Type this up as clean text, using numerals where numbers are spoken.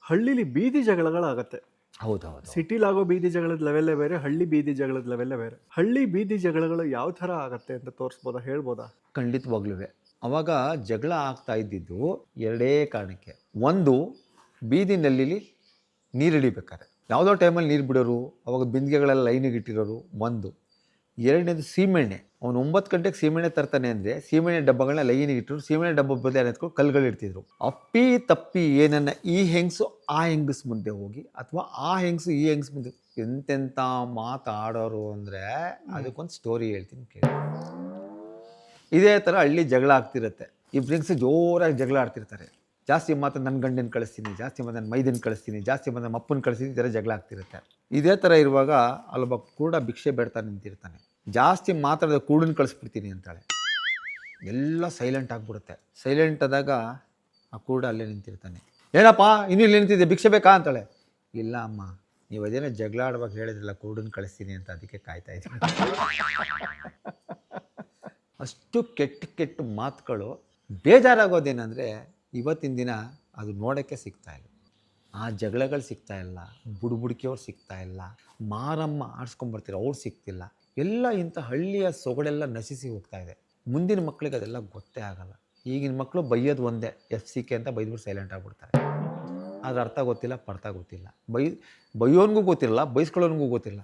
ಹಳ್ಳಿಲಿ ಬೀದಿ ಜಗಳಗಳಾಗತ್ತೆ. ಹೌದೌದು. ಸಿಟಿಲಾಗೋ ಬೀದಿ ಜಗಳದ ಲೆವೆಲ್ಲೇ ಬೇರೆ, ಹಳ್ಳಿ ಬೀದಿ ಜಗಳದ ಲೆವೆಲ್ಲೇ ಬೇರೆ. ಹಳ್ಳಿ ಬೀದಿ ಜಗಳಗಳು ಯಾವ ಥರ ಆಗತ್ತೆ ಅಂತ ತೋರಿಸ್ಬೋದಾ, ಹೇಳ್ಬೋದಾ? ಖಂಡಿತವಾಗ್ಲೂ ಅವಾಗ ಜಗಳ ಆಗ್ತಾ ಇದ್ದಿದ್ದು ಎರಡೇ ಕಾರಣಕ್ಕೆ. ಒಂದು, ಬೀದಿ ನಲ್ಲಿಲಿ ನೀರು ಹಿಡಿಬೇಕಾರೆ ಯಾವುದೋ ಟೈಮಲ್ಲಿ ನೀರು ಬಿಡೋರು, ಅವಾಗ ಬಿಂದಿಗೆಗಳೆಲ್ಲ ಲೈನಿಗೆ ಇಟ್ಟಿರೋರು ಒಂದು. ಎರಡನೇದು ಸೀಮೆಣ್ಣೆ. ಅವನು 9 ಗಂಟೆಗೆ ಸೀಮೆಣ್ಣೆ ತರ್ತಾನೆ ಅಂದರೆ ಸೀಮೆಣ್ಣೆ ಡಬ್ಬಗಳನ್ನ ಲೈನಿಗೆ ಇಟ್ಟರು, ಸೀಮೆಣ್ಣೆ ಡಬ್ಬ ಬದಲು ಎತ್ಕೊಂಡು ಕಲ್ಗಳು ಇಡ್ತಿದ್ರು. ಅಪ್ಪಿ ತಪ್ಪಿ ಏನನ್ನ ಈ ಹೆಂಗಸು ಆ ಹೆಂಗಸ್ ಮುಂದೆ ಹೋಗಿ, ಅಥವಾ ಆ ಹೆಂಗಸು ಈ ಹೆಂಗಸ್ ಮುಂದೆ ಎಂತೆಂಥ ಮಾತಾಡೋರು ಅಂದರೆ ಅದಕ್ಕೊಂದು ಸ್ಟೋರಿ ಹೇಳ್ತೀನಿ ಕೇಳಿ. ಇದೇ ಥರ ಹಳ್ಳಿ ಜಗಳ ಆಗ್ತಿರುತ್ತೆ. ಇಬ್ಬರು ಹೆಂಗಸು ಜೋರಾಗಿ ಜಗಳ ಆಡ್ತಿರ್ತಾರೆ. ಜಾಸ್ತಿ ಮಾತ್ರ ನನ್ನ ಗಂಡನ ಕಳಿಸ್ತೀನಿ, ಜಾಸ್ತಿ ಮಾತ್ರ ನನ್ನ ಮೈದನ ಕಳಿಸ್ತೀನಿ, ಜಾಸ್ತಿ ಮಾತ್ರ ನಮ್ಮ ಅಪ್ಪನ ಕಳಿಸ್ತೀನಿ, ಈ ಥರ ಜಗಳ ಆಗ್ತಿರುತ್ತೆ. ಇದೇ ಥರ ಇರುವಾಗ ಅಲ್ಲೊಬ್ಬ ಕೂಡ ಭಿಕ್ಷೆ ಬೇಡ್ತಾ ನಿಂತಿರ್ತಾನೆ. ಜಾಸ್ತಿ ಮಾತಾಡಿದ ಕೂಡನ್ನ ಕಳಿಸ್ಬಿಡ್ತೀನಿ ಅಂತಾಳೆ. ಎಲ್ಲ ಸೈಲೆಂಟ್ ಆಗಿಬಿಡುತ್ತೆ. ಸೈಲೆಂಟ್ ಆದಾಗ ಆ ಕೂಡ ಅಲ್ಲೇ ನಿಂತಿರ್ತಾನೆ. ಏನಪ್ಪ ಇನ್ನೂ ಇಲ್ಲಿ ನಿಂತಿದ್ದೆ, ಭಿಕ್ಷೆ ಬೇಕಾ ಅಂತಾಳೆ. ಇಲ್ಲ ಅಮ್ಮ, ನೀವು ಅದೇನೋ ಜಗಳ ಆಡುವಾಗ ಹೇಳಿದ್ರಲ್ಲ ಕೂಡನ್ನ ಕಳಿಸ್ತೀನಿ ಅಂತ, ಅದಕ್ಕೆ ಕಾಯ್ತಾ ಇದ್ದೀನಿ. ಅಷ್ಟು ಕೆಟ್ಟ ಕೆಟ್ಟ ಮಾತುಗಳು. ಬೇಜಾರಾಗೋದೇನೆಂದರೆ ಇವತ್ತಿನ ದಿನ ಅದು ನೋಡೋಕ್ಕೆ ಸಿಗ್ತಾಯಿಲ್ಲ. ಆ ಜಗಳಗಳು ಸಿಗ್ತಾಯಿಲ್ಲ, ಬುಡುಕಿಯವ್ರು ಸಿಗ್ತಾಯಿಲ್ಲ, ಮಾರಮ್ಮ ಆಡ್ಸ್ಕೊಂಬರ್ತೀರ ಅವ್ರು ಸಿಗ್ತಿಲ್ಲ. ಎಲ್ಲ ಇಂಥ ಹಳ್ಳಿಯ ಸೊಗಡೆಲ್ಲ ನಶಿಸಿ ಹೋಗ್ತಾ ಇದೆ. ಮುಂದಿನ ಮಕ್ಕಳಿಗೆ ಅದೆಲ್ಲ ಗೊತ್ತೇ ಆಗಲ್ಲ. ಈಗಿನ ಮಕ್ಕಳು ಬೈಯೋದು ಒಂದೇ, FCK ಅಂತ ಬೈದ್ಬಿಟ್ಟು ಸೈಲೆಂಟ್ ಆಗಿಬಿಡ್ತಾರೆ. ಅದ್ರ ಅರ್ಥ ಗೊತ್ತಿಲ್ಲ, ಪರ್ಥ ಗೊತ್ತಿಲ್ಲ. ಬೈಯೋನ್ಗೂ ಗೊತ್ತಿರಲ್ಲ, ಬೈಸ್ಕೊಳ್ಳೋನ್ಗೂ ಗೊತ್ತಿಲ್ಲ.